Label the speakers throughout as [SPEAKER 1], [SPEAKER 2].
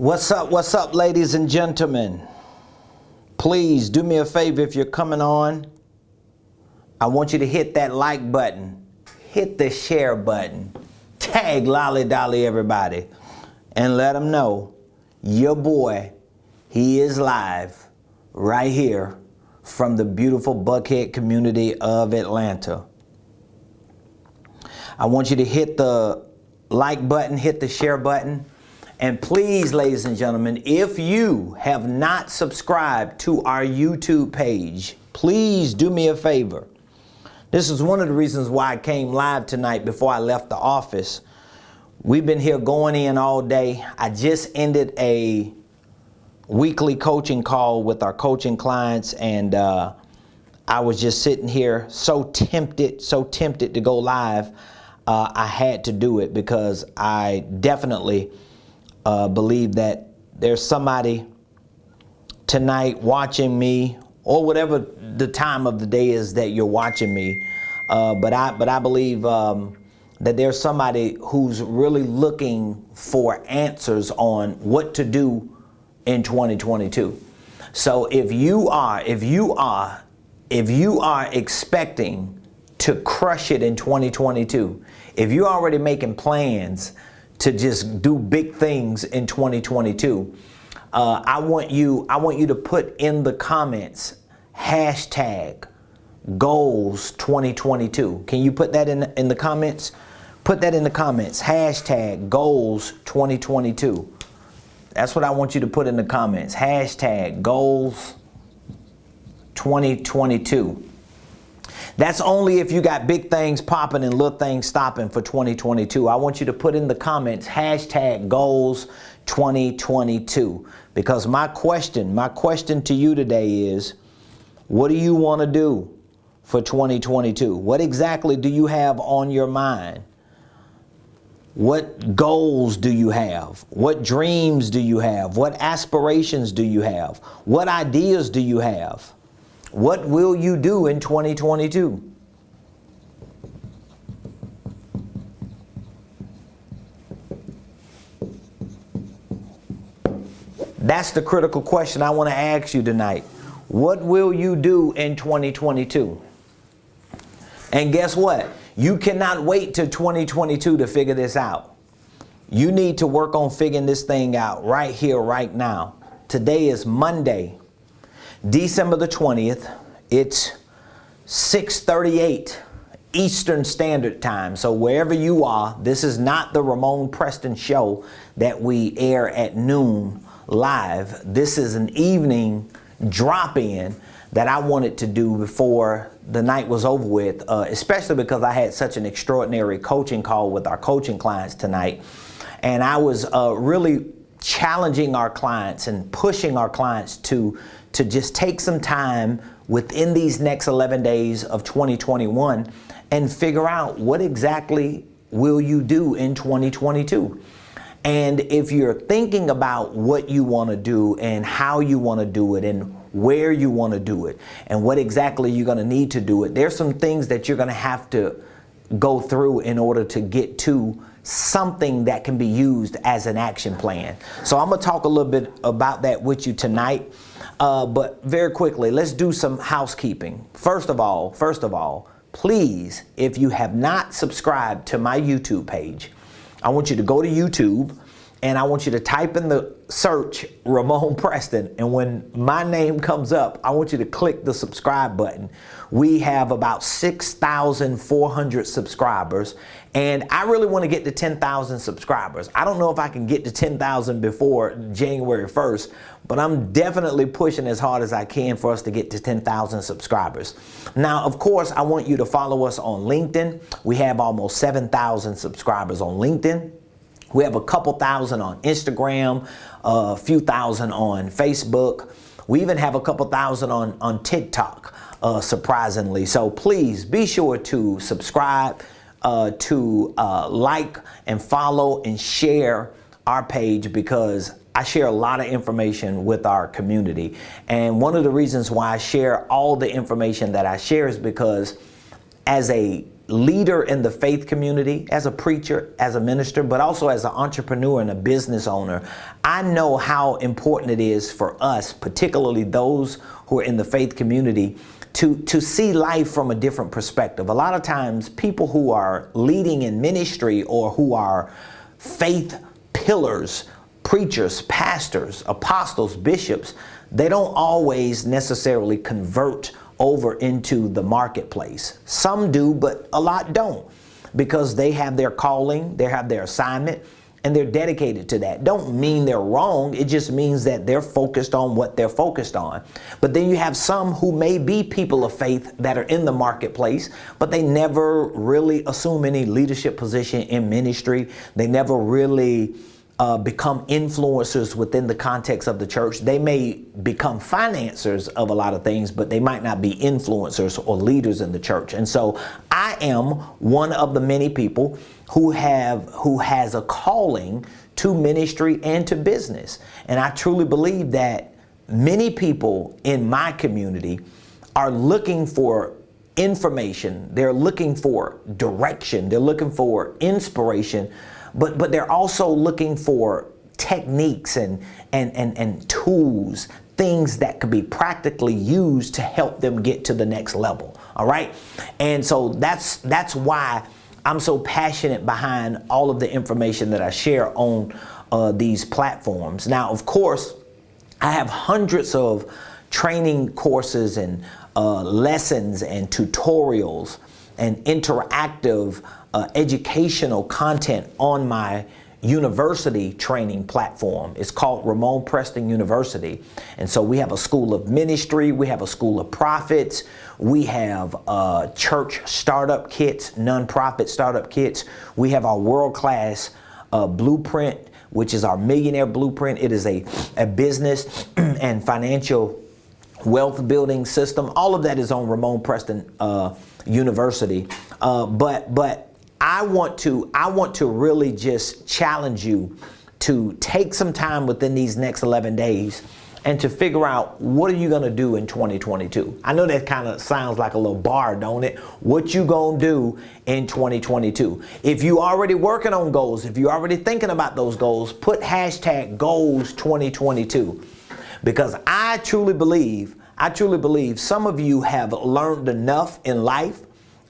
[SPEAKER 1] What's up, ladies and gentlemen? Please do me a favor if you're coming on. I want you to hit that like button, hit the share button, tag Lolly Dolly everybody, and let them know your boy, he is live right here from the beautiful Buckhead community of Atlanta. I want you to hit the like button, hit the share button. And please, ladies and gentlemen, if you have not subscribed to our YouTube page, please do me a favor. This is one of the reasons why I came live tonight before I left the office. We've been here going in all day. I just ended a weekly coaching call with our coaching clients, and I was just sitting here so tempted to go live. I had to do it because I definitely believe that there's somebody tonight watching me, or whatever the time of the day is that you're watching me. But I believe that there's somebody who's really looking for answers on what to do in 2022. So if you are expecting to crush it in 2022, if you're already making plans to just do big things in 2022, I want you to put in the comments hashtag goals 2022. Can you put that in the comments? Put that in the comments, hashtag goals 2022. That's what I want you to put in the comments, hashtag goals 2022. That's only if you got big things popping and little things stopping for 2022. I want you to put in the comments hashtag goals 2022, because my question to you today is, what do you want to do for 2022? What exactly do you have on your mind? What goals do you have? What dreams do you have? What aspirations do you have? What ideas do you have? What will you do in 2022? That's the critical question I want to ask you tonight. What will you do in 2022? And guess what? You cannot wait till 2022 to figure this out. You need to work on figuring this thing out right here, right now. Today is Monday, December the 20th, it's 6:38 Eastern Standard Time. So wherever you are, this is not the Ramon Preston show that we air at noon live. This is an evening drop-in that I wanted to do before the night was over with, especially because I had such an extraordinary coaching call with our coaching clients tonight. And I was really challenging our clients and pushing our clients to just take some time within these next 11 days of 2021 and figure out what exactly will you do in 2022. And if you're thinking about what you want to do and how you want to do it and where you want to do it and what exactly you're going to need to do it, there's some things that you're going to have to go through in order to get to something that can be used as an action plan. So I'm going to talk a little bit about that with you tonight. But very quickly, let's do some housekeeping. First of all, please, if you have not subscribed to my YouTube page, I want you to go to YouTube and I want you to type in the search Ramon Preston. And when my name comes up, I want you to click the subscribe button. We have about 6,400 subscribers. And I really want to get to 10,000 subscribers. I don't know if I can get to 10,000 before January 1st, but I'm definitely pushing as hard as I can for us to get to 10,000 subscribers. Now, of course, I want you to follow us on LinkedIn. We have almost 7,000 subscribers on LinkedIn. We have a couple thousand on Instagram, a few thousand on Facebook. We even have a couple thousand on TikTok, surprisingly. So please be sure to subscribe, to like and follow and share our page, because I share a lot of information with our community. And one of the reasons why I share all the information that I share is because as a leader in the faith community, as a preacher, as a minister, but also as an entrepreneur and a business owner, I know how important it is for us, particularly those who are in the faith community, to see life from a different perspective. A lot of times people who are leading in ministry or who are faith pillars, preachers, pastors, apostles, bishops, they don't always necessarily convert over into the marketplace. Some do, but a lot don't, because they have their calling, they have their assignment, and they're dedicated to that. Don't mean they're wrong. It just means that they're focused on what they're focused on. But then you have some who may be people of faith that are in the marketplace, but they never really assume any leadership position in ministry. They never really become influencers within the context of the church. They may become financiers of a lot of things, but they might not be influencers or leaders in the church. And so I am one of the many people who has a calling to ministry and to business. And I truly believe that many people in my community are looking for information. They're looking for direction. They're looking for inspiration. But they're also looking for techniques and tools, things that could be practically used to help them get to the next level. All right. And so that's why I'm so passionate behind all of the information that I share on these platforms. Now, of course, I have hundreds of training courses and lessons and tutorials and interactive educational content on my university training platform. It's called Ramon Preston University. And so we have a school of ministry, we have a school of prophets, we have church startup kits, nonprofit startup kits. We have our world-class blueprint, which is our Millionaire blueprint. It is a business and financial wealth building system. All of that is on Ramon Preston University. But I want to really just challenge you to take some time within these next 11 days and to figure out, what are you going to do in 2022? I know that kind of sounds like a little bar, don't it? What you going to do in 2022? If you already working on goals, if you're already thinking about those goals, put hashtag goals 2022. Because I truly believe some of you have learned enough in life,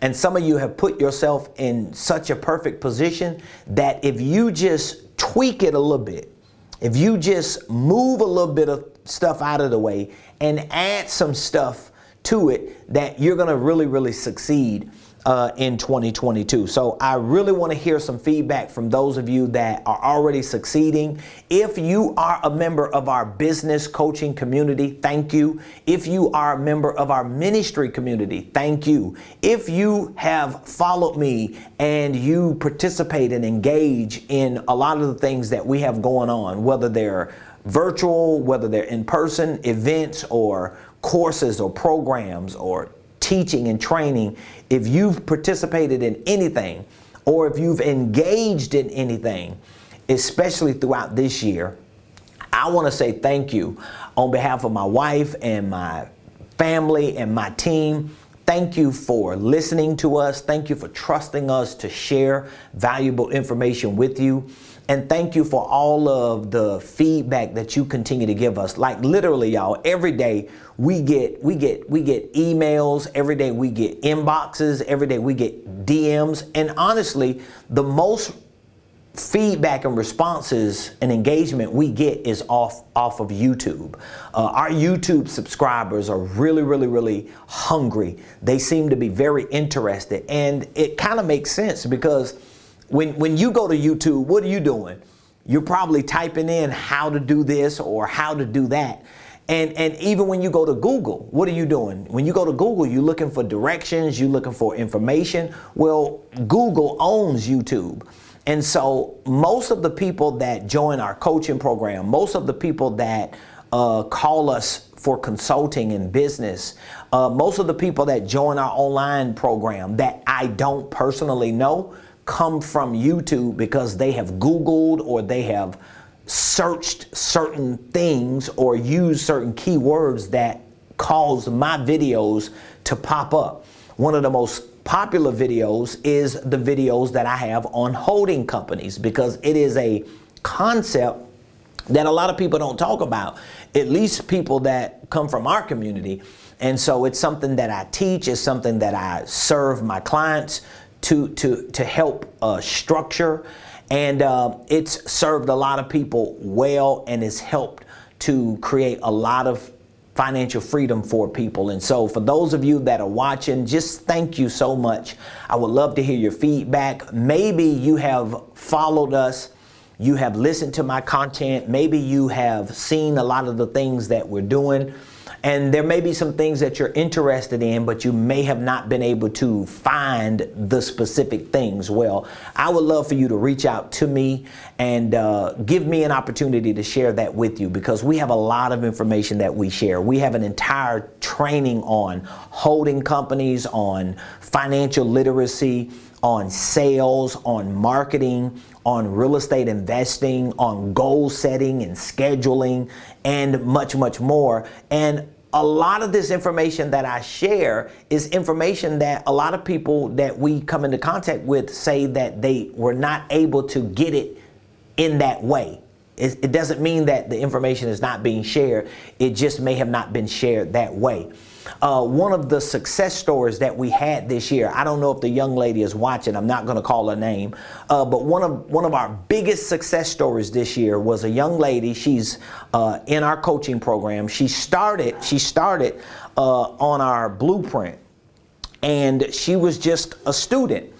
[SPEAKER 1] and some of you have put yourself in such a perfect position that if you just tweak it a little bit, if you just move a little bit of stuff out of the way and add some stuff to it, that you're going to really, really succeed in 2022. So I really want to hear some feedback from those of you that are already succeeding. If you are a member of our business coaching community, thank you. If you are a member of our ministry community, thank you. If you have followed me and you participate and engage in a lot of the things that we have going on, whether they're virtual, whether they're in-person events or courses or programs or teaching and training, if you've participated in anything or if you've engaged in anything, especially throughout this year, I want to say thank you on behalf of my wife and my family and my team. Thank you for listening to us. Thank you for trusting us to share valuable information with you. And thank you for all of the feedback that you continue to give us. Like literally, y'all, every day we get emails, every day we get inboxes, every day we get DMs. And honestly, the most feedback and responses and engagement we get is off of YouTube. Our YouTube subscribers are really hungry. They seem to be very interested, and it kind of makes sense because when you go to YouTube, what are you doing? You're probably typing in how to do this or how to do that. And even when you go to Google, what are you doing? When you go to Google, you're looking for directions, you're looking for information. Well, Google owns YouTube. And so most of the people that join our coaching program, most of the people that call us for consulting in business, most of the people that join our online program that I don't personally know come from YouTube because they have Googled or they have searched certain things or used certain keywords that cause my videos to pop up. One of the most popular videos is the videos that I have on holding companies, because it is a concept that a lot of people don't talk about, at least people that come from our community. And so it's something that I teach, it's something that I serve my clients to help structure. And it's served a lot of people well, and it's helped to create a lot of financial freedom for people. And so for those of you that are watching, just thank you so much. I would love to hear your feedback. Maybe you have followed us, you have listened to my content, maybe you have seen a lot of the things that we're doing, and there may be some things that you're interested in, but you may have not been able to find the specific things. Well, I would love for you to reach out to me and give me an opportunity to share that with you, because we have a lot of information that we share. We have an entire training on holding companies, on financial literacy, on sales, on marketing, on real estate investing, on goal setting and scheduling, and much, much more. And a lot of this information that I share is information that a lot of people that we come into contact with say that they were not able to get it in that way. It doesn't mean that the information is not being shared. It just may have not been shared that way. One of the success stories that we had this year, I don't know if the young lady is watching, I'm not going to call her name, but one of our biggest success stories this year was a young lady. She's in our coaching program. She started on our blueprint, and she was just a student.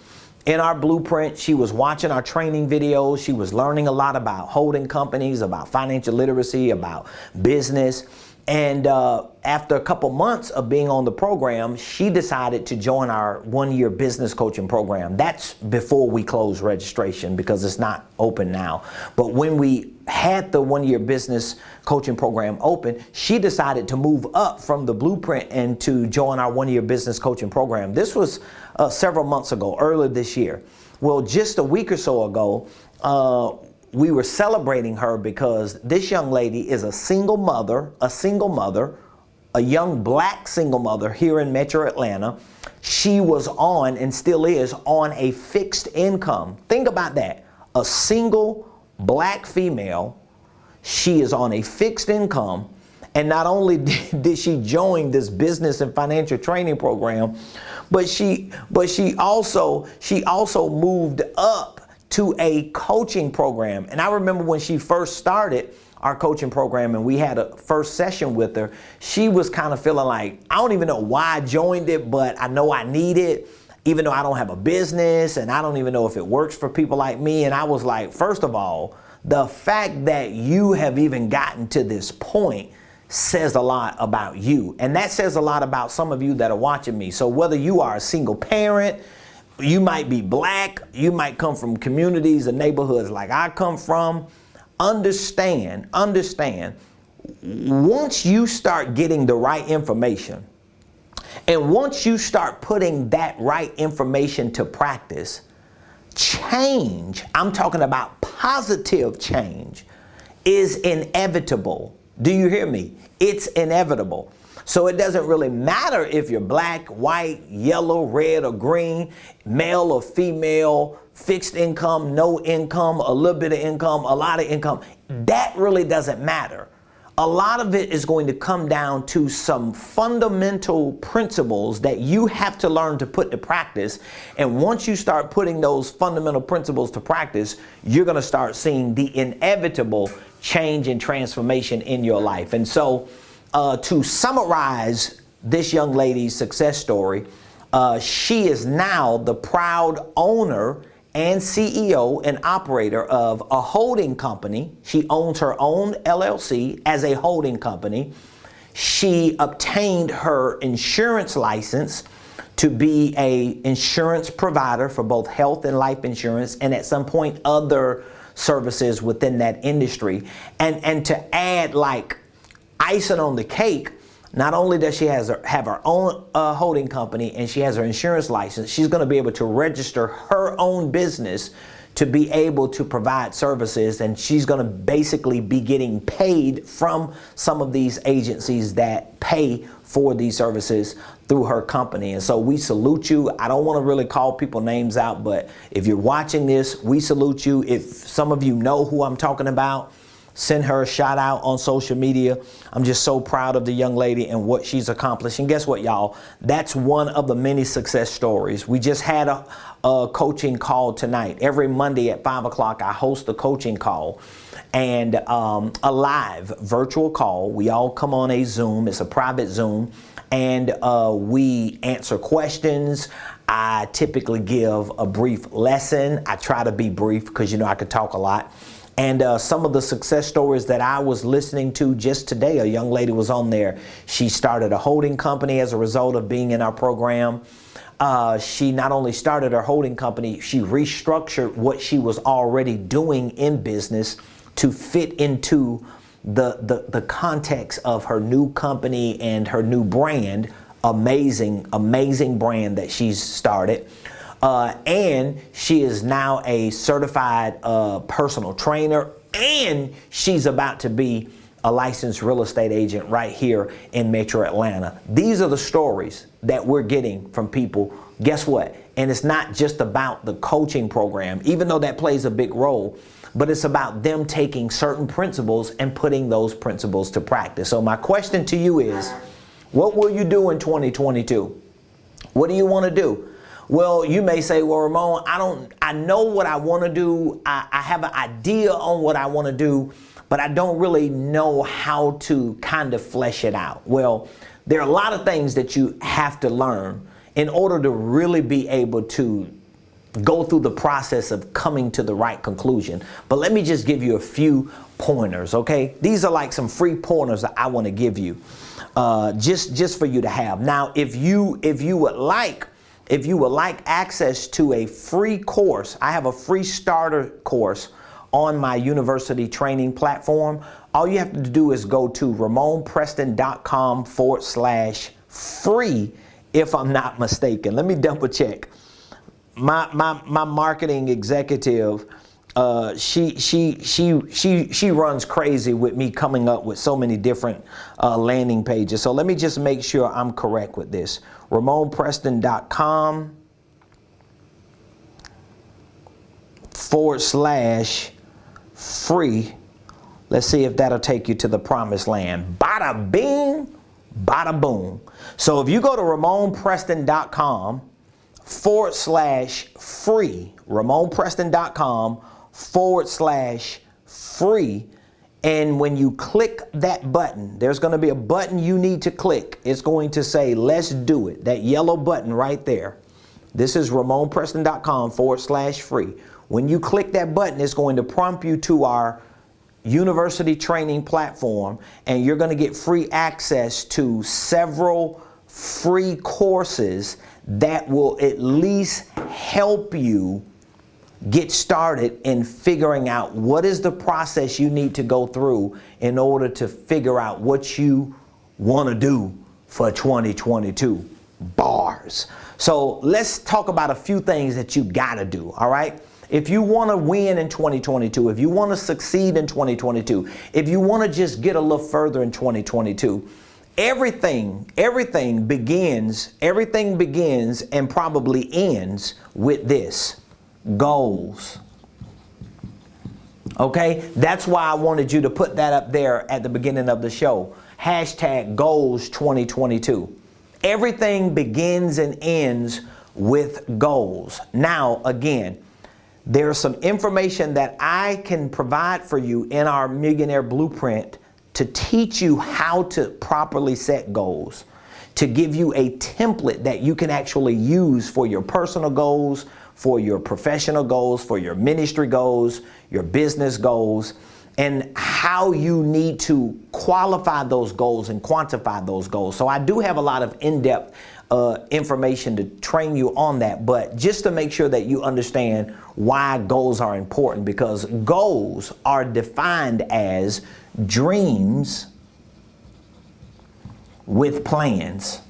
[SPEAKER 1] In our blueprint, she was watching our training videos. She was learning a lot about holding companies, about financial literacy, about business. And after a couple months of being on the program, she decided to join our one-year business coaching program. That's before we closed registration, because it's not open now. But when we had the one-year business coaching program open, she decided to move up from the blueprint and to join our one-year business coaching program. This was several months ago, earlier this year. Well, just a week or so ago, we were celebrating her, because this young lady is a single mother, a young black single mother here in Metro Atlanta. She was on, and still is, on a fixed income. Think about that. A single black female, she is on a fixed income. And not only did she join this business and financial training program, but she also moved up to a coaching program. And I remember when she first started our coaching program and we had a first session with her, she was kind of feeling like, I don't even know why I joined it, but I know I need it, even though I don't have a business and I don't even know if it works for people like me. And I was like, first of all, the fact that you have even gotten to this point says a lot about you. And that says a lot about some of you that are watching me. So whether you are a single parent, you might be black, you might come from communities and neighborhoods like I come from, understand, once you start getting the right information, and once you start putting that right information to practice, change, I'm talking about positive change, is inevitable. Do you hear me? It's inevitable. So it doesn't really matter if you're black, white, yellow, red, or green, male or female, fixed income, no income, a little bit of income, a lot of income. That really doesn't matter. A lot of it is going to come down to some fundamental principles that you have to learn to put to practice. And once you start putting those fundamental principles to practice, you're going to start seeing the inevitable change and transformation in your life. And so to summarize this young lady's success story, she is now the proud owner and CEO and operator of a holding company. She owns her own LLC as a holding company. She obtained her insurance license to be an insurance provider for both health and life insurance, and at some point other services within that industry. And to add like icing on the cake, not only does she have her own holding company and she has her insurance license, she's going to be able to register her own business to be able to provide services, and she's going to basically be getting paid from some of these agencies that pay for these services through her company. And so we salute you. I don't want to really call people names out, but if you're watching this, we salute you. If some of you know who I'm talking about, send her a shout out on social media. I'm just so proud of the young lady and what she's accomplished. And guess what, y'all? That's one of the many success stories. We just had a coaching call tonight. Every Monday at 5 o'clock, I host a coaching call and a live virtual call. We all come on a Zoom. It's a private Zoom. And we answer questions. I typically give a brief lesson. I try to be brief because, you know, I could talk a lot. And some of the success stories that I was listening to just today, a young lady was on there. She started a holding company as a result of being in our program. She not only started her holding company, she restructured what she was already doing in business to fit into the context of her new company and her new brand. Amazing brand that she's started. And she is now a certified personal trainer, and she's about to be a licensed real estate agent right here in Metro Atlanta. These are the stories that we're getting from people. Guess what? And it's not just about the coaching program, even though that plays a big role, but it's about them taking certain principles and putting those principles to practice. So my question to you is, what will you do in 2022? What do you want to do? Well, you may say, well, Ramon, I know what I want to do. I have an idea on what I want to do, but I don't really know how to kind of flesh it out. Well, there are a lot of things that you have to learn in order to really be able to go through the process of coming to the right conclusion. But let me just give you a few pointers, okay? These are like some free pointers that I want to give you, just for you to have. Now, if you would like access to a free course, I have a free starter course on my university training platform. All you have to do is go to ramonpreston.com/free, if I'm not mistaken. Let me double check. My marketing executive, she runs crazy with me coming up with so many different landing pages. So let me just make sure I'm correct with this. ramonpreston.com/free. Let's see if that'll take you to the promised land. Bada bing, bada boom. So if you go to ramonpreston.com/free, ramonpreston.com/free. And when you click that button, there's going to be a button you need to click. It's going to say, let's do it. That yellow button right there. This is ramonpreston.com/free. When you click that button, it's going to prompt you to our university training platform, and you're going to get free access to several free courses that will at least help you get started in figuring out what is the process you need to go through in order to figure out what you want to do for 2022. Bars. So let's talk about a few things that you got to do, all right? If you want to win in 2022, if you want to succeed in 2022, if you want to just get a little further in 2022, everything begins and probably ends with this: goals. Okay? That's why I wanted you to put that up there at the beginning of the show. #goals 2022. Everything begins and ends with goals. Now, again, there's some information that I can provide for you in our Millionaire Blueprint to teach you how to properly set goals, to give you a template that you can actually use for your personal goals, for your professional goals, for your ministry goals, your business goals, and how you need to qualify those goals and quantify those goals. So I do have a lot of in-depth information to train you on that, but just to make sure that you understand why goals are important, because goals are defined as dreams with plans.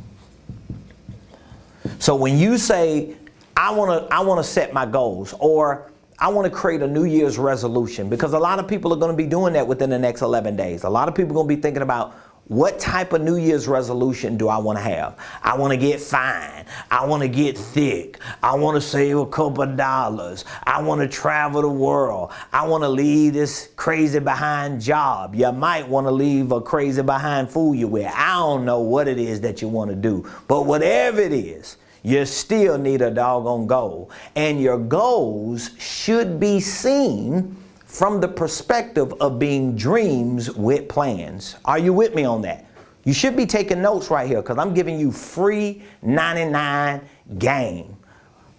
[SPEAKER 1] So when you say, I want to set my goals, or I want to create a New Year's resolution, because a lot of people are going to be doing that within the next 11 days. A lot of people are going to be thinking about, what type of New Year's resolution do I want to have? I want to get fine. I want to get thick. I want to save a couple of dollars. I want to travel the world. I want to leave this crazy behind job. You might want to leave a crazy behind fool you with. I don't know what it is that you want to do, but whatever it is, you still need a doggone goal. And your goals should be seen from the perspective of being dreams with plans. Are you with me on that? You should be taking notes right here because I'm giving you free 99 game.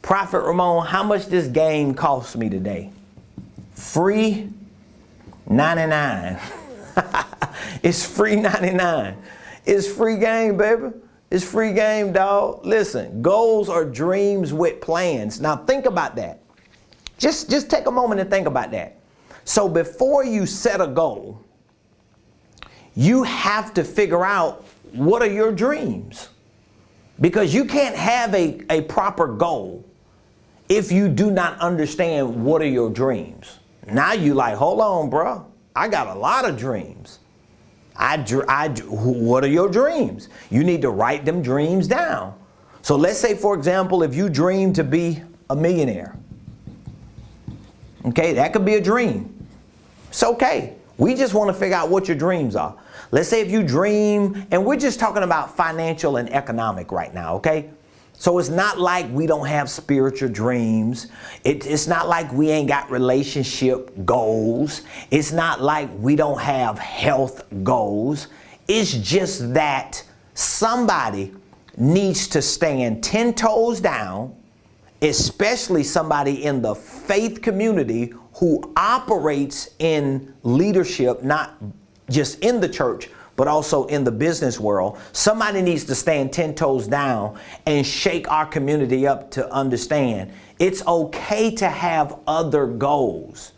[SPEAKER 1] Prophet Ramon, how much this game cost me today? Free 99. It's free 99. It's free game, baby. It's free game, dog. Listen, goals are dreams with plans. Now think about that. Just take a moment and think about that. So before you set a goal, you have to figure out what are your dreams. Because you can't have a proper goal if you do not understand what are your dreams. Now you like, hold on, bro. I got a lot of dreams. What are your dreams? You need to write them dreams down. So let's say, for example, if you dream to be a millionaire. Okay, that could be a dream. It's okay. We just want to figure out what your dreams are. Let's say if you dream, and we're just talking about financial and economic right now, okay? So it's not like we don't have spiritual dreams. It's not like we ain't got relationship goals. It's not like we don't have health goals. It's just that somebody needs to stand 10 toes down, especially somebody in the faith community who operates in leadership, not just in the church, but also in the business world. Somebody needs to stand 10 toes down and shake our community up to understand it's okay to have other goals,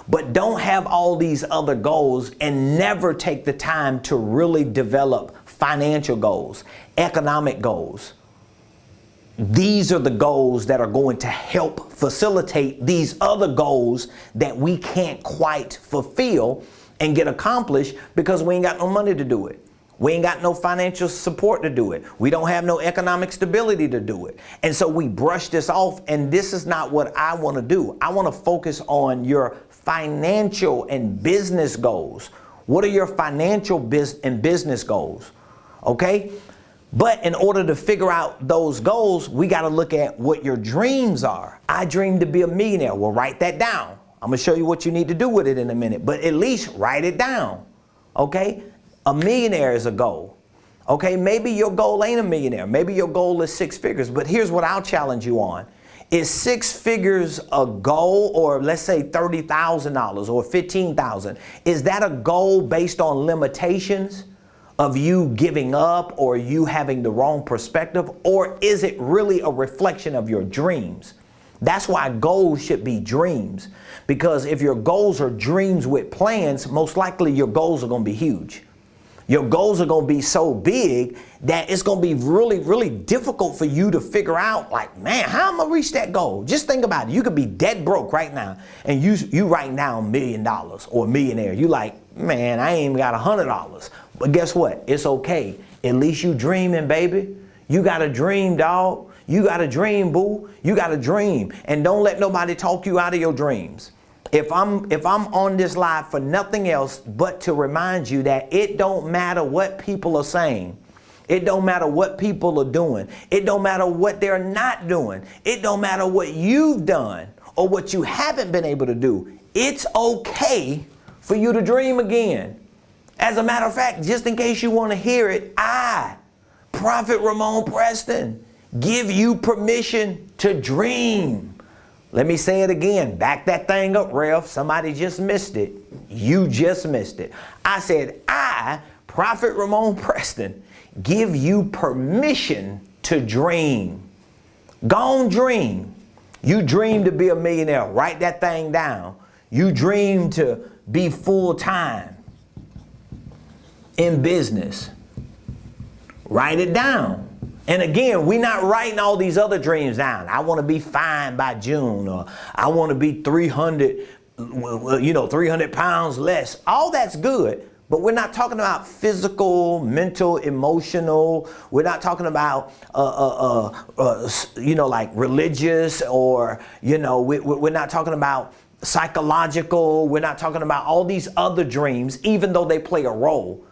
[SPEAKER 1] but don't have all these other goals and never take the time to really develop financial goals, economic goals. These are the goals that are going to help facilitate these other goals that we can't quite fulfill and get accomplished because we ain't got no money to do it. We ain't got no financial support to do it. We don't have no economic stability to do it. And so we brush this off, and this is not what I want to do. I want to focus on your financial and business goals. What are your financial and business goals? Okay? But in order to figure out those goals, we got to look at what your dreams are. I dream to be a millionaire. Well, write that down. I'm going to show you what you need to do with it in a minute, but at least write it down. Okay? A millionaire is a goal. Okay? Maybe your goal ain't a millionaire. Maybe your goal is 6 figures, but here's what I'll challenge you on. Is 6 figures a goal, or let's say $30,000 or $15,000? Is that a goal based on limitations of you giving up or you having the wrong perspective, or is it really a reflection of your dreams? That's why goals should be dreams, because if your goals are dreams with plans, most likely your goals are going to be huge. Your goals are going to be so big that it's going to be really, really difficult for you to figure out, like, man, how am I going to reach that goal? Just think about it. You could be dead broke right now, and you write down $1 million or a millionaire. You like, man, I ain't even got $100. But guess what? It's okay. At least you dreaming, baby. You got a dream, dog. You got a dream, boo. You got a dream. And don't let nobody talk you out of your dreams. If I'm on this live for nothing else but to remind you that it don't matter what people are saying. It don't matter what people are doing. It don't matter what they're not doing. It don't matter what you've done or what you haven't been able to do. It's okay for you to dream again. As a matter of fact, just in case you want to hear it, I, Prophet Ramon Preston, give you permission to dream. Let me say it again. Back that thing up, Ralph. Somebody just missed it. You just missed it. I said, I, Prophet Ramon Preston, give you permission to dream. Go on, dream. You dream to be a millionaire. Write that thing down. You dream to be full-time in business. Write it down. And again, we're not writing all these other dreams down. I want to be fine by June, or I want to be 300 pounds less. All that's good. But we're not talking about physical, mental, emotional. We're not talking about, like religious, or, we're not talking about psychological. We're not talking about all these other dreams, even though they play a role.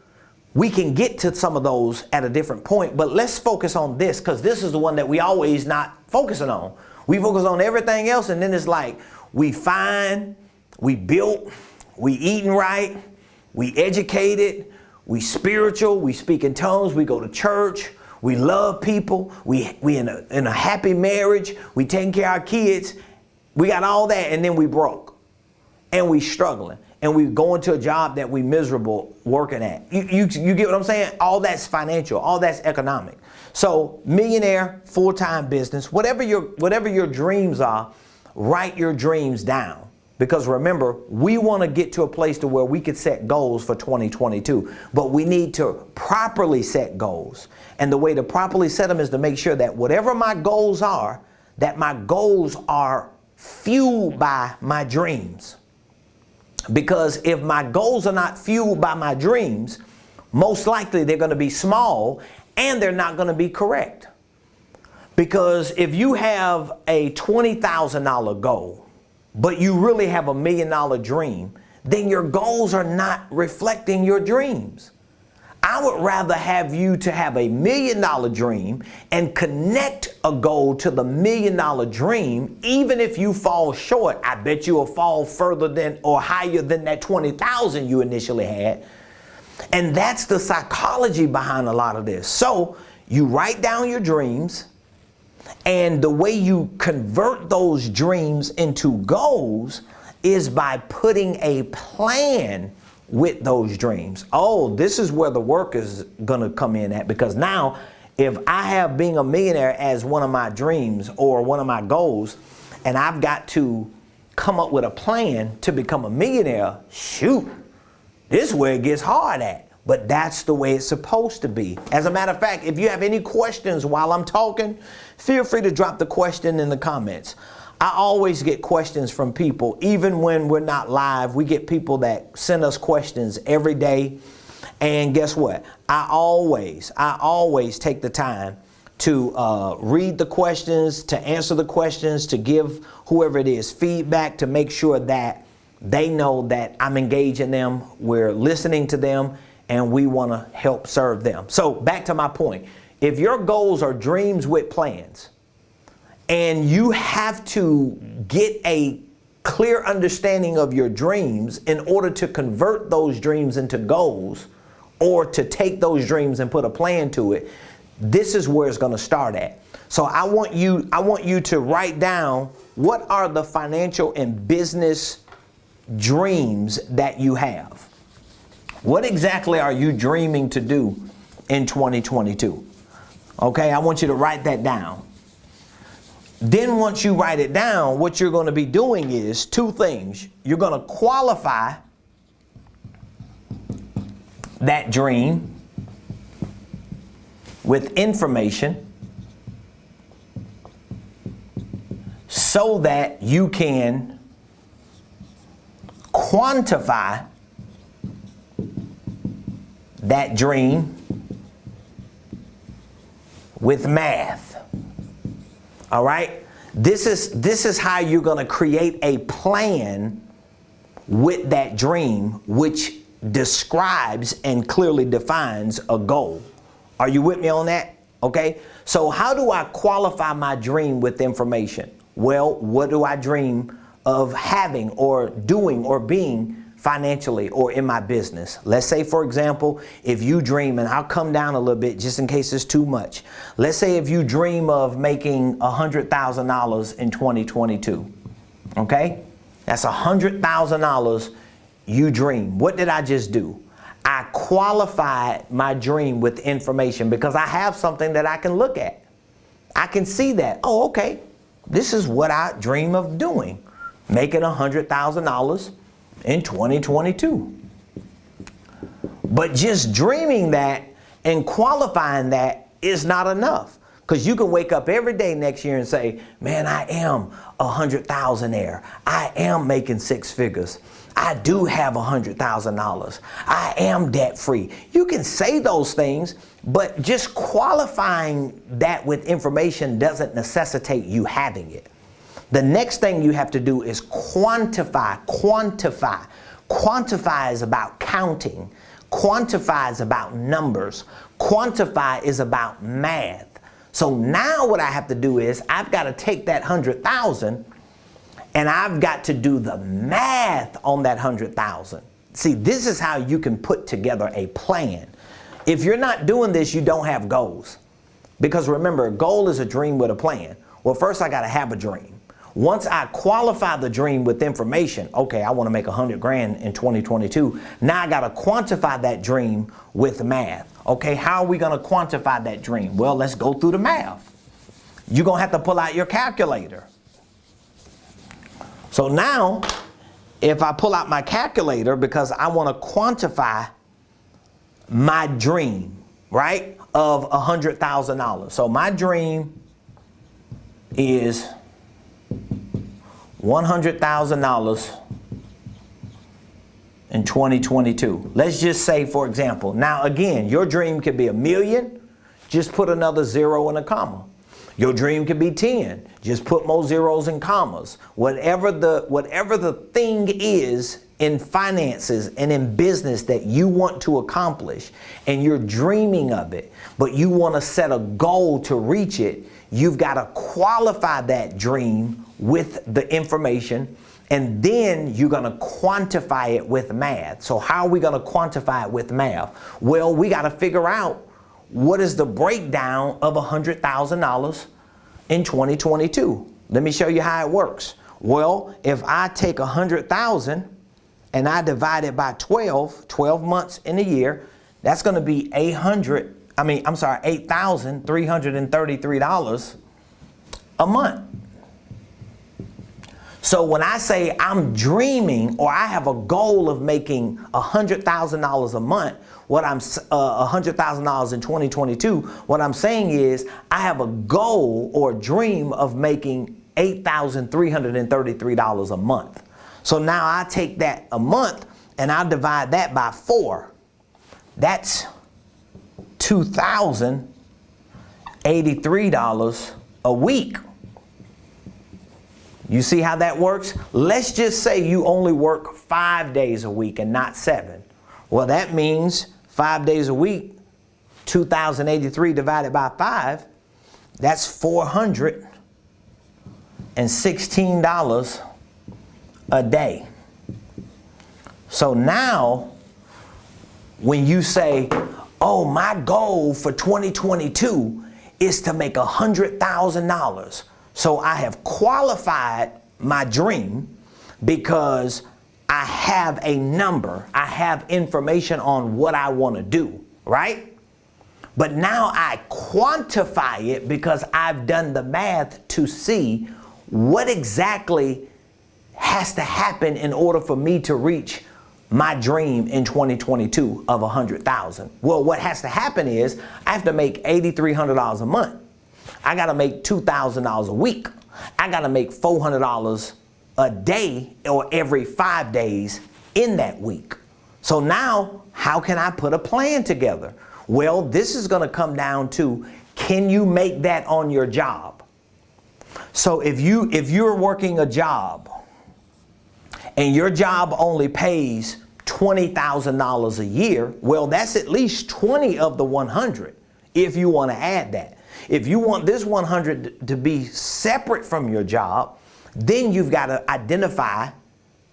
[SPEAKER 1] We can get to some of those at a different point, but let's focus on this, because this is the one that we always not focusing on. We focus on everything else, and then it's like we fine, we built, we eating right, we educated, we spiritual, we speak in tongues, we go to church, we love people, we in a happy marriage, we taking care of our kids, we got all that, and then we broke, and we struggling, and we going to a job that we miserable working at. You get what I'm saying? All that's financial, all that's economic. So millionaire, full-time business, whatever your dreams are, write your dreams down. Because remember, we want to get to a place to where we could set goals for 2022, but we need to properly set goals. And the way to properly set them is to make sure that whatever my goals are, that my goals are fueled by my dreams. Because if my goals are not fueled by my dreams, most likely they're going to be small and they're not going to be correct. Because if you have a $20,000 goal, but you really have $1 million dream, then your goals are not reflecting your dreams. I would rather have you to have $1 million dream and connect a goal to the $1 million dream. Even if you fall short, I bet you will fall further than or higher than that 20,000 you initially had. And that's the psychology behind a lot of this. So you write down your dreams, and the way you convert those dreams into goals is by putting a plan with those dreams. Oh, this is where the work is going to come in at, because now if I have being a millionaire as one of my dreams or one of my goals, and I've got to come up with a plan to become a millionaire, shoot, this is where it gets hard at. But that's the way it's supposed to be. As a matter of fact, if you have any questions while I'm talking, feel free to drop the question in the comments. I always get questions from people, even when we're not live. We get people that send us questions every day. And guess what? I always take the time to read the questions, to answer the questions, to give whoever it is feedback, to make sure that they know that I'm engaging them, we're listening to them, and we want to help serve them. So back to my point. If your goals are dreams with plans, and you have to get a clear understanding of your dreams in order to convert those dreams into goals, or to take those dreams and put a plan to it, this is where it's going to start at. So I want you to write down, what are the financial and business dreams that you have? What exactly are you dreaming to do in 2022? Okay, I want you to write that down. Then once you write it down, what you're going to be doing is two things. You're going to qualify that dream with information so that you can quantify that dream with math. All right? This is how you're going to create a plan with that dream, which describes and clearly defines a goal. Are you with me on that? Okay? So how do I qualify my dream with information? Well, what do I dream of having or doing or being financially or in my business? Let's say, for example, if you dream, and I'll come down a little bit just in case it's too much. Let's say if you dream of making $100,000 in 2022, okay? That's $100,000 you dream. What did I just do? I qualified my dream with information because I have something that I can look at. I can see that, oh, okay, this is what I dream of doing, making $100,000 in 2022. But just dreaming that and qualifying that is not enough, Because you can wake up every day next year and say, man, I am $100,000. I am making six figures. I do have $100,000. I am debt free. You can say those things, but just qualifying that with information doesn't necessitate you having it. The next thing you have to do is quantify. Quantify is about counting. Quantify is about numbers. Quantify is about math. So now what I have to do is I've got to take that 100,000 and I've got to do the math on that 100,000. See, this is how you can put together a plan. If you're not doing this, you don't have goals. Because remember, a goal is a dream with a plan. Well, first I got to have a dream. Once I qualify the dream with information, okay, I want to make 100 grand in 2022. Now I got to quantify that dream with math. Okay, how are we going to quantify that dream? Well, let's go through the math. You're going to have to pull out your calculator. So now, if I pull out my calculator because I want to quantify my dream, right, of $100,000. So my dream is $100,000 in 2022. Let's just say, for example, now again, your dream could be $1 million. Just put another zero and a comma. Your dream could be 10. Just put more zeros and commas. Whatever the thing is in finances and in business that you want to accomplish and you're dreaming of it, but you want to set a goal to reach it, you've got to qualify that dream with the information, and then you're going to quantify it with math. So how are we going to quantify it with math? Well, we got to figure out what is the breakdown of $100,000 in 2022. Let me show you how it works. Well, if I take 100,000 and I divide it by 12 months in a year, that's going to be $8,333 a month. So when I say I'm dreaming or I have a goal of making $100,000 a month, $100,000 in 2022, what I'm saying is I have a goal or dream of making $8,333 a month. So now I take that a month and I divide that by 4. That's $2,083 a week. You see how that works? Let's just say you only work 5 days a week and not 7. Well, that means 5 days a week, 2,083 divided by 5, that's $416 a day. So now, when you say, oh, my goal for 2022 is to make $100,000. So I have qualified my dream because I have a number. I have information on what I want to do, right? But now I quantify it because I've done the math to see what exactly has to happen in order for me to reach my dream in 2022 of 100,000. Well, what has to happen is I have to make $8,300 a month. I got to make $2,000 a week. I got to make $400 a day or every 5 days in that week. So now, how can I put a plan together? Well, this is going to come down to, can you make that on your job? So if you're working a job and your job only pays $20,000 a year, well, that's at least 20 of the 100 if you want to add that. If you want this 100 to be separate from your job, then you've got to identify,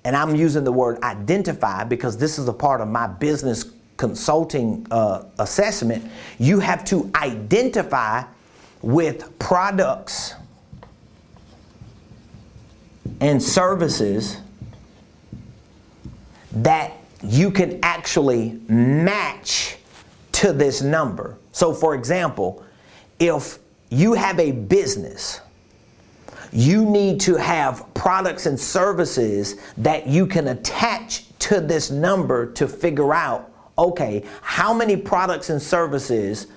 [SPEAKER 1] and I'm using the word identify because this is a part of my business consulting assessment. You have to identify with products and services that you can actually match to this number. So for example, if you have a business, you need to have products and services that you can attach to this number to figure out, okay, how many products and services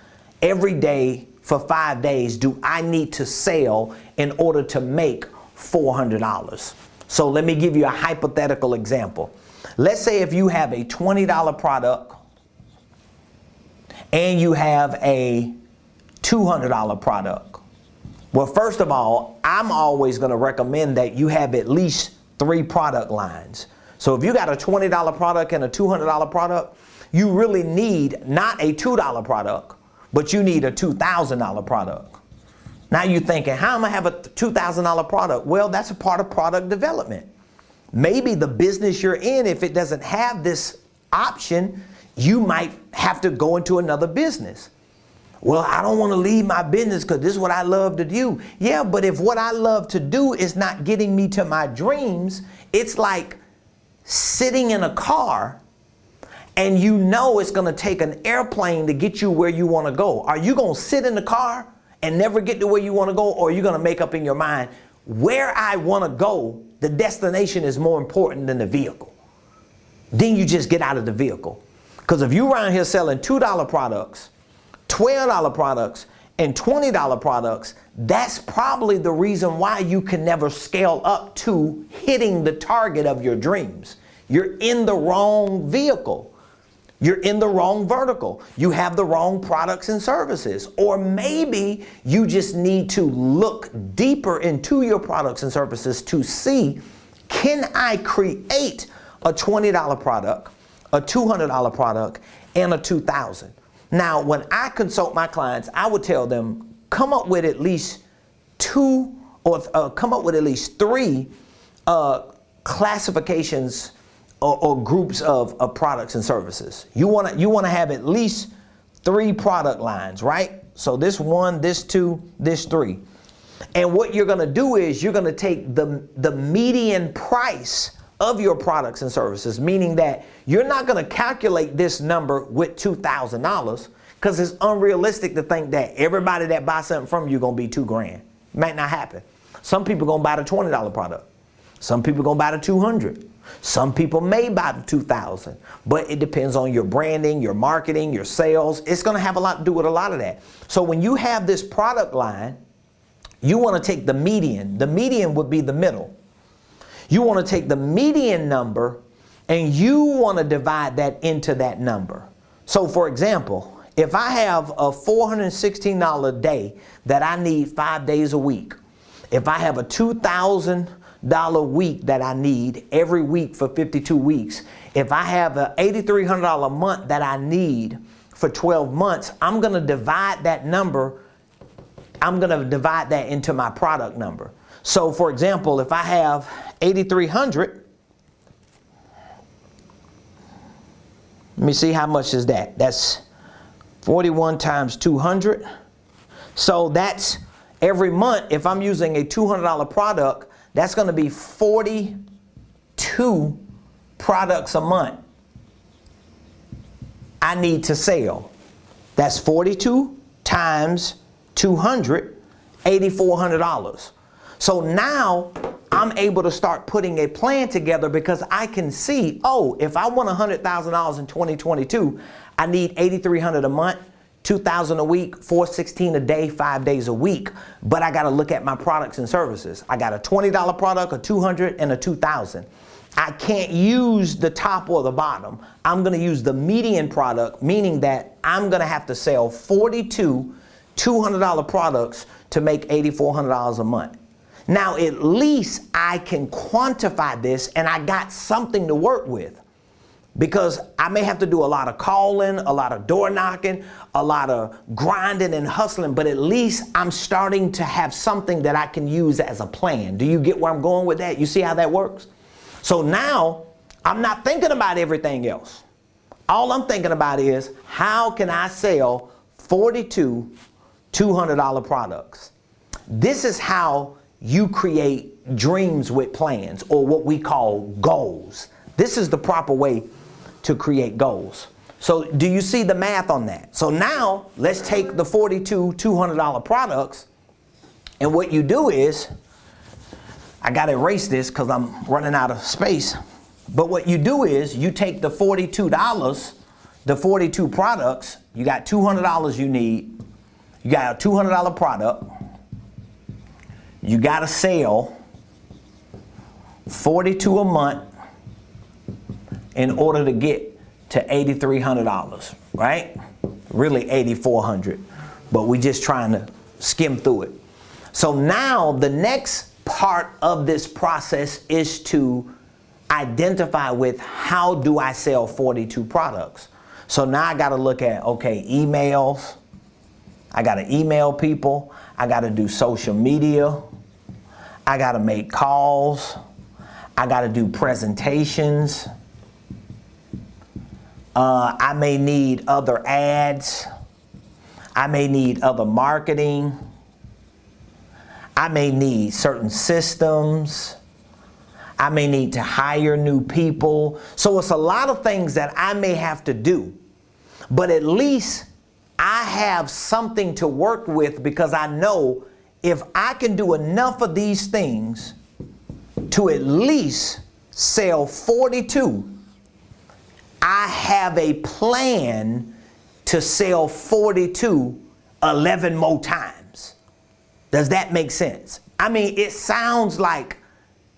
[SPEAKER 1] every day for 5 days do I need to sell in order to make $400? So let me give you a hypothetical example. Let's say if you have a $20 product and you have a $200 product. Well, first of all, I'm always going to recommend that you have at least 3 product lines. So if you got a $20 product and a $200 product, you really need not a $2 product, but you need a $2,000 product. Now you're thinking, how am I have a $2,000 product? Well, that's a part of product development. Maybe the business you're in, if it doesn't have this option, you might have to go into another business. Well, I don't want to leave my business because this is what I love to do. Yeah, but if what I love to do is not getting me to my dreams, it's like sitting in a car and you know it's going to take an airplane to get you where you want to go. Are you going to sit in the car and never get to where you want to go, or are you going to make up in your mind, where I want to go, the destination is more important than the vehicle? Then you just get out of the vehicle. Because if you're around here selling $2 products, $12 products, and $20 products, that's probably the reason why you can never scale up to hitting the target of your dreams. You're in the wrong vehicle. You're in the wrong vertical. You have the wrong products and services. Or maybe you just need to look deeper into your products and services to see, can I create a $20 product, a $200 product, and a $2,000? Now, when I consult my clients, I would tell them, come up with at least 2 or come up with at least 3 classifications or groups of products and services. You want to have at least 3 product lines, right? So this 1, this 2, this 3. And what you're going to do is you're going to take the median price of your products and services, meaning that you're not going to calculate this number with $2,000 because it's unrealistic to think that everybody that buys something from you is going to be $2,000. Might not happen. Some people are going to buy the $20 product. Some people are going to buy the $200. Some people may buy the $2,000, but it depends on your branding, your marketing, your sales. It's going to have a lot to do with a lot of that. So when you have this product line, you want to take the median. The median would be the middle. You want to take the median number and you want to divide that into that number. So for example, if I have a $416 day that I need 5 days a week, if I have a $2,000 week that I need every week for 52 weeks, if I have an $8,300 a month that I need for 12 months, I'm going to divide that number. I'm going to divide that into my product number. So for example, if I have 8,300, let me see how much is that. That's 41 times 200. So that's every month, if I'm using a $200 product, that's going to be 42 products a month I need to sell. That's 42 times 200, $8,400. So now I'm able to start putting a plan together because I can see, oh, if I want $100,000 in 2022, I need $8,300 a month, $2,000 a week, $416 a day, 5 days a week. But I got to look at my products and services. I got a $20 product, a $200, and a $2,000. I can't use the top or the bottom. I'm going to use the median product, meaning that I'm going to have to sell 42 $200 products to make $8,400 a month. Now, at least I can quantify this and I got something to work with, because I may have to do a lot of calling, a lot of door knocking, a lot of grinding and hustling, but at least I'm starting to have something that I can use as a plan. Do you get where I'm going with that? You see how that works? So now I'm not thinking about everything else. All I'm thinking about is, how can I sell 42 $200 products? This is how you create dreams with plans, or what we call goals. This is the proper way to create goals. So do you see the math on that? So now let's take the 42 $200 products, and what you do is, I got to erase this because I'm running out of space. But what you do is you take the $42, the 42 products, you got $200 you need. You got a $200 product. You got to sell $42 a month in order to get to $8,300, right? Really $8,400, but we just trying to skim through it. So now the next part of this process is to identify with how do I sell 42 products. So now I got to look at, okay, emails. I got to email people. I got to do social media. I got to make calls. I got to do presentations. I may need other ads. I may need other marketing. I may need certain systems. I may need to hire new people. So it's a lot of things that I may have to do. But at least I have something to work with, because I know if I can do enough of these things to at least sell 42, I have a plan to sell 42 11 more times. Does that make sense? I mean, it sounds like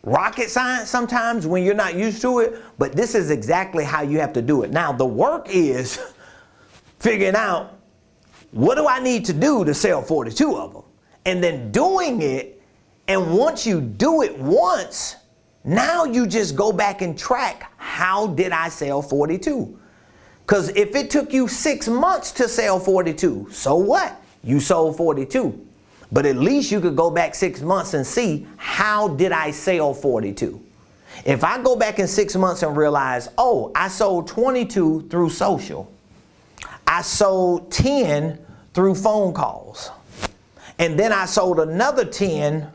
[SPEAKER 1] rocket science sometimes when you're not used to it, but this is exactly how you have to do it. Now, the work is figuring out, what do I need to do to sell 42 of them? And then doing it. And once you do it once, now you just go back and track, how did I sell 42? Because if it took you 6 months to sell 42, so what? You sold 42. But at least you could go back 6 months and see, how did I sell 42? If I go back in 6 months and realize, oh, I sold 22 through social. I sold 10 through phone calls. And then I sold another 10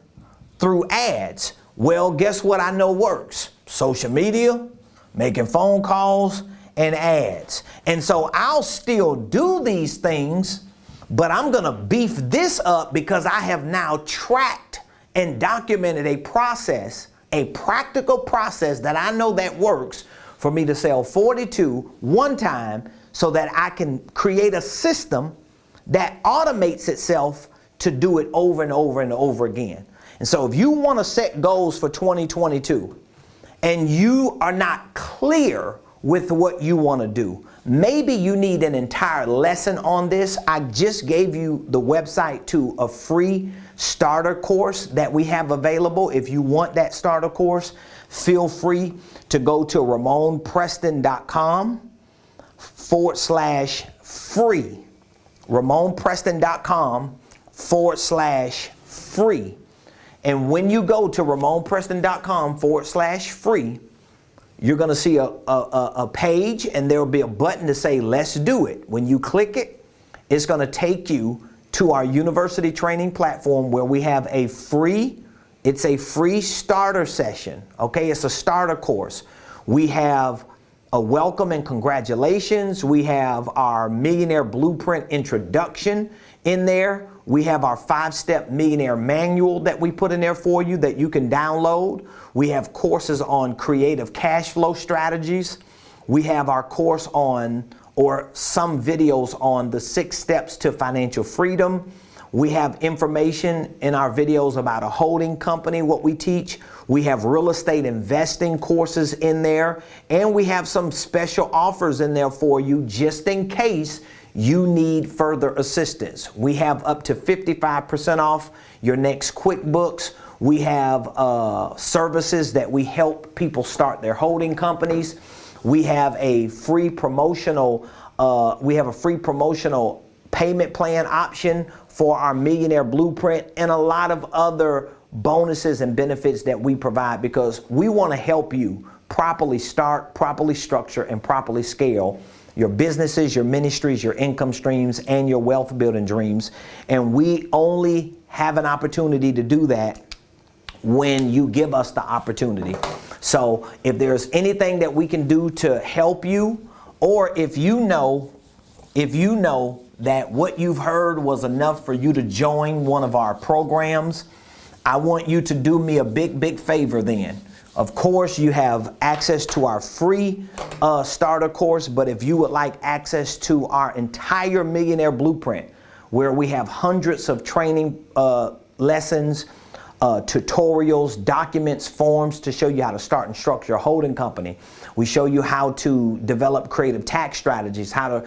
[SPEAKER 1] through ads. Well, guess what I know works? Social media, making phone calls, and ads. And so I'll still do these things, but I'm going to beef this up because I have now tracked and documented a process, a practical process that I know that works for me to sell 42 one time, so that I can create a system that automates itself to do it over and over and over again. And so if you want to set goals for 2022 and you are not clear with what you want to do, maybe you need an entire lesson on this. I just gave you the website to a free starter course that we have available. If you want that starter course, feel free to go to RamonPreston.com/free. RamonPreston.com/free. And when you go to RamonPreston.com/free, you're going to see a page, and there will be a button to say, let's do it. When you click it, it's going to take you to our university training platform, where we have it's a free starter session. Okay, it's a starter course. We have a welcome and congratulations. We have our Millionaire Blueprint introduction in there. We have our 5-step millionaire manual that we put in there for you that you can download. We have courses on creative cash flow strategies. We have our course on, or some videos on, the 6 steps to financial freedom. We have information in our videos about a holding company, what we teach. We have real estate investing courses in there. And we have some special offers in there for you, just in case you need further assistance. We have up to 55% off your next QuickBooks. We have services that we help people start their holding companies. We have a free promotional payment plan option for our Millionaire Blueprint, and a lot of other bonuses and benefits that we provide, because we want to help you properly start, properly structure, and properly scale your businesses, your ministries, your income streams, and your wealth building dreams. And we only have an opportunity to do that when you give us the opportunity. So if there's anything that we can do to help you, or if you know that what you've heard was enough for you to join one of our programs, I want you to do me a big favor then. Of course, you have access to our free starter course, but if you would like access to our entire Millionaire Blueprint, where we have hundreds of training lessons, tutorials, documents, forms to show you how to start and structure a holding company. We show you how to develop creative tax strategies, how to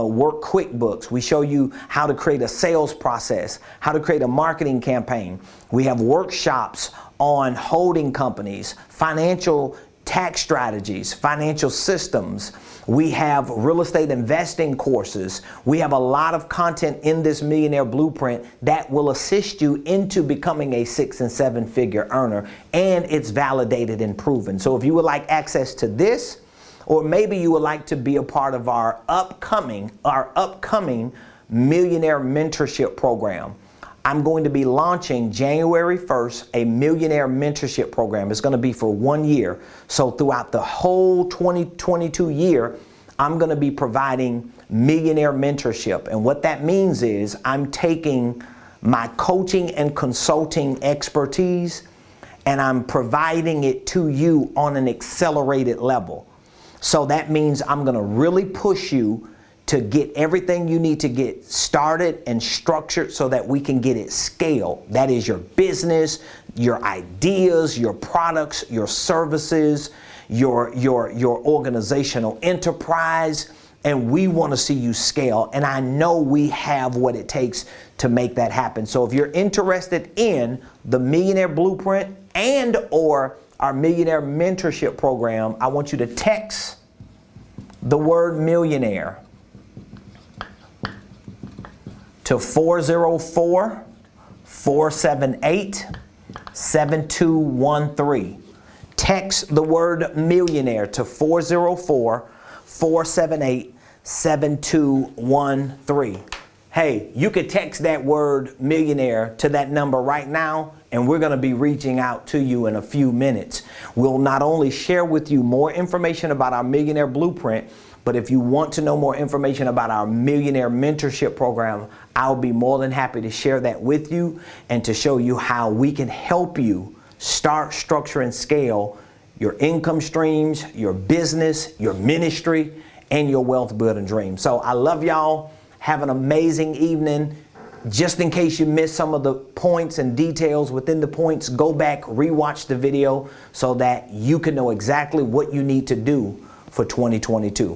[SPEAKER 1] work QuickBooks. We show you how to create a sales process, how to create a marketing campaign. We have workshops on holding companies, financial tax strategies, financial systems. We have real estate investing courses. We have a lot of content in this Millionaire Blueprint that will assist you into becoming a 6- and 7-figure earner, and it's validated and proven. So if you would like access to this, or maybe you would like to be a part of our upcoming Millionaire Mentorship program, I'm going to be launching January 1st a Millionaire Mentorship program. It's going to be for 1 year. So throughout the whole 2022 year, I'm going to be providing Millionaire Mentorship. And what that means is I'm taking my coaching and consulting expertise and I'm providing it to you on an accelerated level. So that means I'm going to really push you to get everything you need to get started and structured so that we can get it scaled. That is your business, your ideas, your products, your services, your organizational enterprise, and we want to see you scale. And I know we have what it takes to make that happen. So if you're interested in the Millionaire Blueprint and or our Millionaire Mentorship program, I want you to text the word millionaire to 404-478-7213. Text the word millionaire to 404-478-7213. Hey, you could text that word millionaire to that number right now, and we're going to be reaching out to you in a few minutes. We'll not only share with you more information about our Millionaire Blueprint, but if you want to know more information about our Millionaire Mentorship program, I'll be more than happy to share that with you and to show you how we can help you start, structure, and scale your income streams, your business, your ministry, and your wealth building dream. So I love y'all. Have an amazing evening. Just in case you missed some of the points and details within the points, go back, rewatch the video so that you can know exactly what you need to do for 2022.